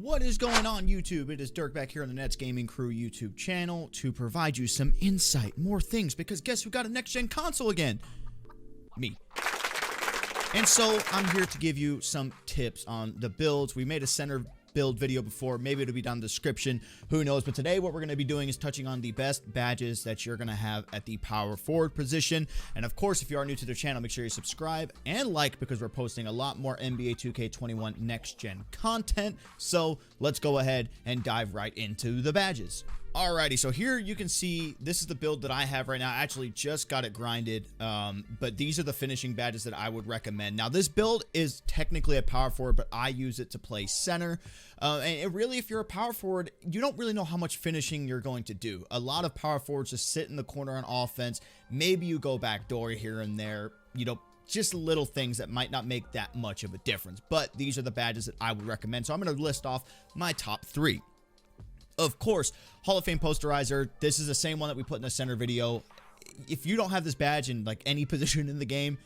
What is going on, YouTube? It is Dirk back here on the Nets Gaming Crew YouTube channel to provide you some insight, more things, because guess who got a next-gen console again? Me. And so I'm here to give you some tips on the builds. We made a center build video before. Maybe it'll be down in the description. Who knows? But today what we're going to be doing is touching on the best badges that you're going to have at the power forward position. And of course, if you are new to the channel, make sure you subscribe and like, because we're posting a lot more NBA 2K21 next gen content. So let's go ahead and dive right into the badges. Alrighty, so here you can see this is the build that I have right now. I actually just got it grinded, but these are the finishing badges that I would recommend. Now, this build is technically a power forward, but I use it to play center. And really, if you're a power forward, you don't really know how much finishing you're going to do. A lot of power forwards just sit in the corner on offense. Maybe you go backdoor here and there, you know, just little things that might not make that much of a difference. But these are the badges that I would recommend. So I'm going to list off my top 3. Of course, Hall of Fame Posterizer. This is the same one that we put in the center video. If you don't have this badge in like any position in the game,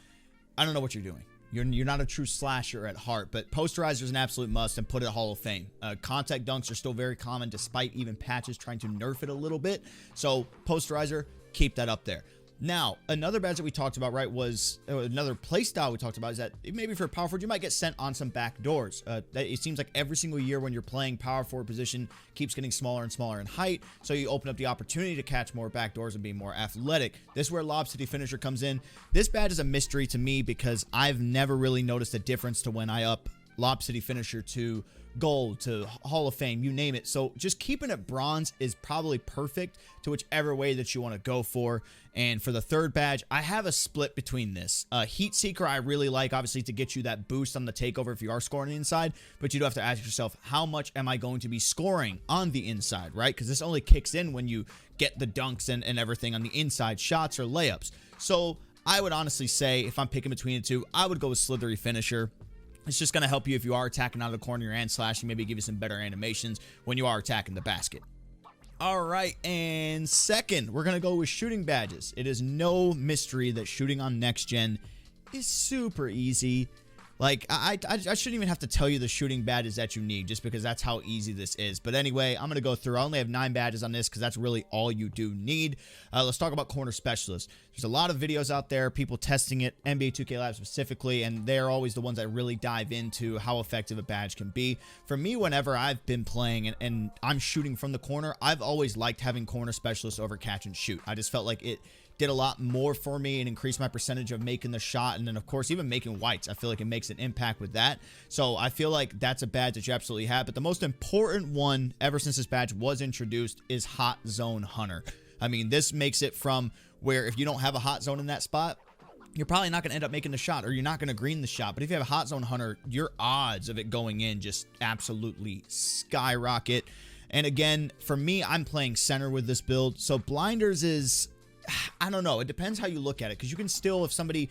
I don't know what you're doing. You're not a true slasher at heart, but Posterizer is an absolute must, and put it at Hall of Fame. Contact dunks are still very common despite even patches trying to nerf it a little bit. So Posterizer, keep that up there. Now, another badge that we talked about, right, was another play style we talked about is that maybe for power forward, you might get sent on some back doors. It seems like every single year when you're playing power forward position keeps getting smaller and smaller in height, so you open up the opportunity to catch more back doors and be more athletic. This is where Lob City Finisher comes in. This badge is a mystery to me because I've never really noticed a difference to when I up Lob City Finisher to gold, to Hall of Fame, you name it. So just keeping it bronze is probably perfect to whichever way that you want to go for. And for the third badge, I have a split between this. Heat Seeker I really like, obviously, to get you that boost on the takeover if you are scoring inside, but you do have to ask yourself, how much am I going to be scoring on the inside, right? Because this only kicks in when you get the dunks and everything on the inside shots or layups. So I would honestly say, if I'm picking between the two, I would go with Slithery Finisher. It's just going to help you if you are attacking out of the corner and slashing, maybe give you some better animations when you are attacking the basket. All right, and second, we're going to go with shooting badges. It is no mystery that shooting on next gen is super easy. Like, I shouldn't even have to tell you the shooting badges that you need, just because that's how easy this is. But anyway, I'm going to go through. I only have 9 badges on this because that's really all you do need. Let's talk about corner specialists. There's a lot of videos out there, people testing it, NBA 2K Live specifically, and they're always the ones that really dive into how effective a badge can be. For me, whenever I've been playing and I'm shooting from the corner, I've always liked having corner specialists over catch and shoot. I just felt like it did a lot more for me and increased my percentage of making the shot. And then, of course, even making whites, I feel like it makes an impact with that. So I feel like that's a badge that you absolutely have. But the most important one ever since this badge was introduced is Hot Zone Hunter. I mean, this makes it from where if you don't have a hot zone in that spot, you're probably not going to end up making the shot, or you're not going to green the shot. But if you have a Hot Zone Hunter, your odds of it going in just absolutely skyrocket. And again, for me, I'm playing center with this build. So blinders is, I don't know. It depends how you look at it, because you can still, if somebody,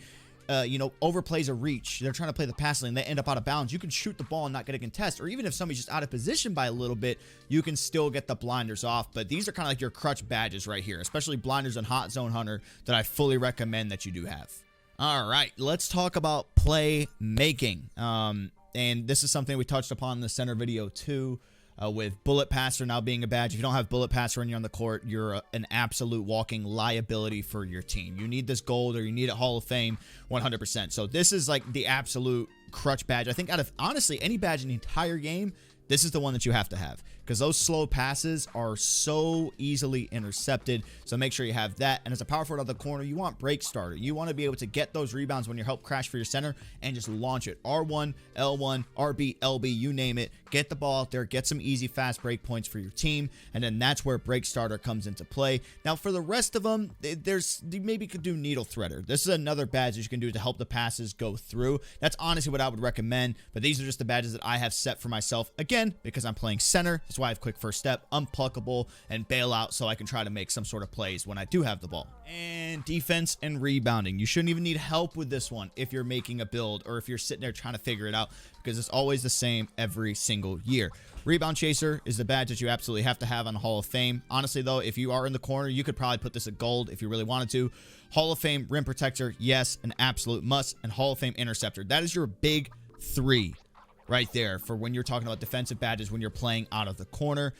you know, overplays a reach, they're trying to play the pass lane, they end up out of bounds, you can shoot the ball and not get a contest. Or even if somebody's just out of position by a little bit, you can still get the blinders off. But these are kind of like your crutch badges right here, especially blinders and Hot Zone Hunter, that I fully recommend that you do have. All right, let's talk about play making. And this is something we touched upon in the center video too. With Bullet Passer now being a badge. If you don't have Bullet Passer when you're on the court, you're an absolute walking liability for your team. You need this gold, or you need it Hall of Fame 100%. So this is like the absolute crutch badge. I think out of, honestly, any badge in the entire game, this is the one that you have to have, because those slow passes are so easily intercepted. So make sure you have that. And as a power forward out of the corner, you want break starter. You want to be able to get those rebounds when you help crash for your center and just launch it. R1, L1, RB, LB, you name it. Get the ball out there, get some easy fast break points for your team, and then that's where break starter comes into play. Now for the rest of them, you maybe could do needle threader. This is another badge that you can do to help the passes go through. That's honestly what I would recommend, but these are just the badges that I have set for myself, again, because I'm playing center. That's why I have quick first step, unpluckable, and bailout, so I can try to make some sort of plays when I do have the ball. And defense and rebounding. You shouldn't even need help with this one if you're making a build, or if you're sitting there trying to figure it out, because it's always the same every single year. Rebound Chaser is the badge that you absolutely have to have on Hall of Fame. Honestly, though, if you are in the corner, you could probably put this at gold if you really wanted to. Hall of Fame Rim Protector, yes, an absolute must. And Hall of Fame Interceptor. That is your big 3 right there for when you're talking about defensive badges when you're playing out of the corner.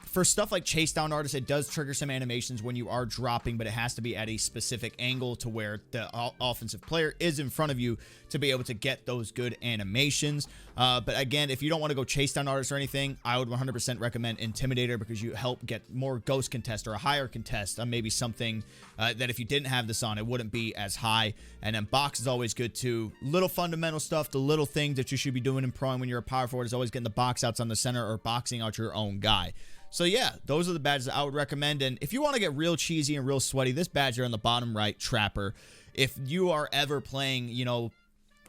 For stuff like chase down artists, it does trigger some animations when you are dropping, but it has to be at a specific angle to where the offensive player is in front of you to be able to get those good animations. But again, if you don't want to go chase down artists or anything, I would 100% recommend Intimidator, because you help get more ghost contest or a higher contest on maybe something that if you didn't have this on, it wouldn't be as high. And then box is always good too. Little fundamental stuff, the little things that you should be doing in prone when you're a power forward is always getting the box outs on the center or boxing out your own guy. So yeah, those are the badges that I would recommend. And if you want to get real cheesy and real sweaty, this badge here on the bottom right, Trapper, if you are ever playing, you know,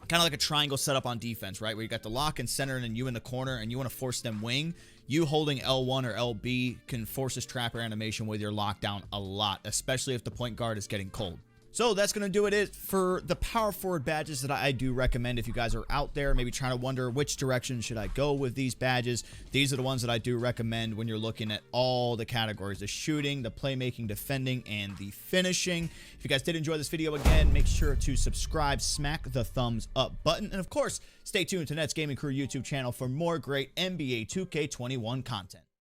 kind of like a triangle setup on defense, right, where you got the lock and center and then you in the corner and you want to force them wing, you holding L1 or LB can force this Trapper animation with your lockdown a lot, especially if the point guard is getting cold. So that's going to do it for the power forward badges that I do recommend. If you guys are out there maybe trying to wonder which direction should I go with these badges, these are the ones that I do recommend when you're looking at all the categories: the shooting, the playmaking, defending, and the finishing. If you guys did enjoy this video, again, make sure to subscribe, smack the thumbs up button, and of course, stay tuned to Nets Gaming Crew YouTube channel for more great NBA 2K21 content.